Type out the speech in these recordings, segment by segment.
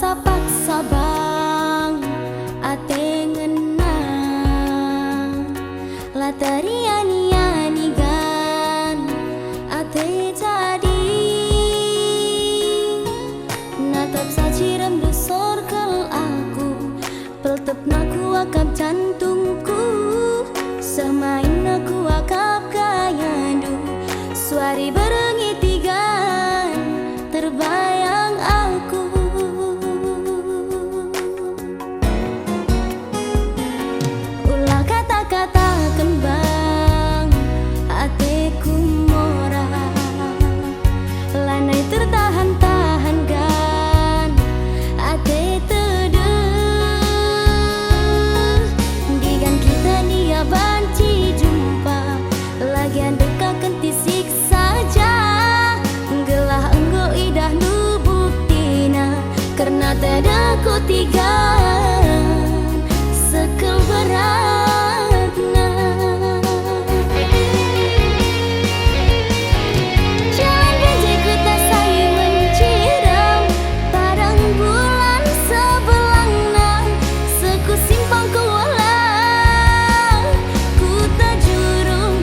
paksa-paksa bang ate ngenang latariani gan ate jadi natap sajiram dusor kal aku peltep naku akap jantungku semain aku akap kayandu suari berengitigan terbayang aku ulah kata-katakan bang hatiku mora lanai tertahan-tahan gan hati tedeh digan kita dia banci jumpa lagian dekakan tisik saja gelah enggo idah nu buktina karena tidak ku tiga sekel beratna jalan bejeku tak sayu menciram padang bulan sebelang nang seku simpang kualang ku tak jurung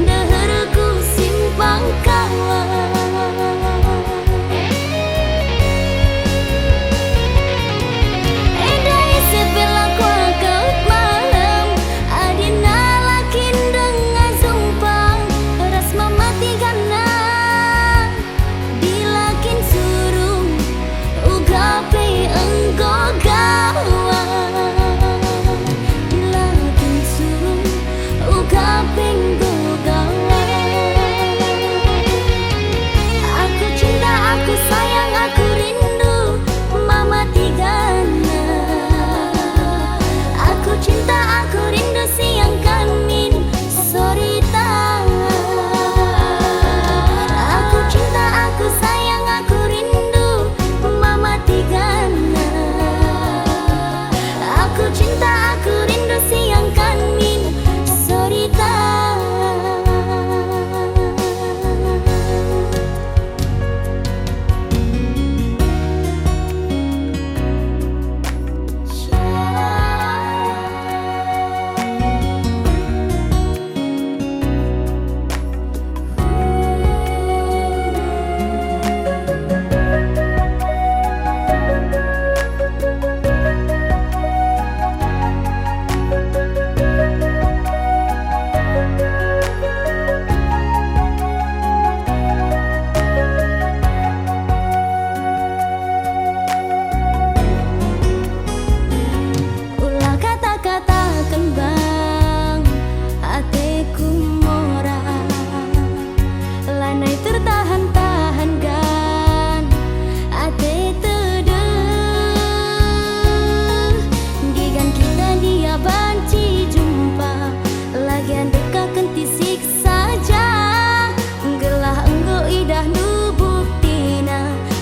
daherku simpang kawan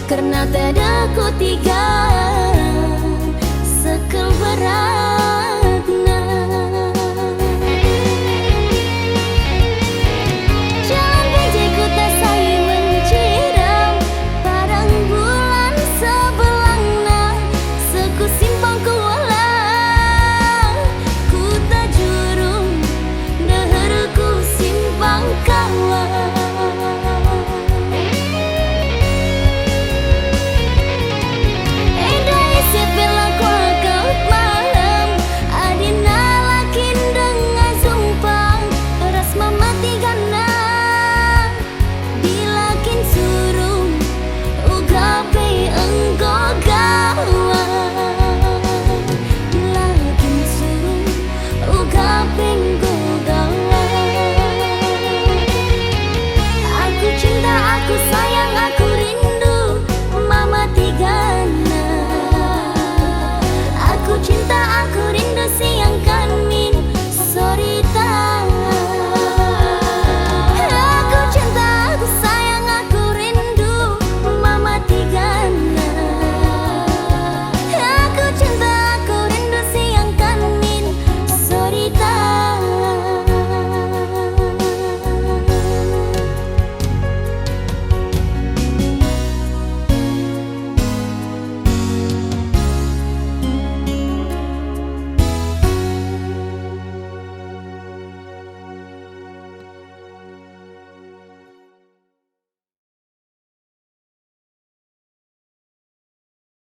karena tidak ku tiga sekel berat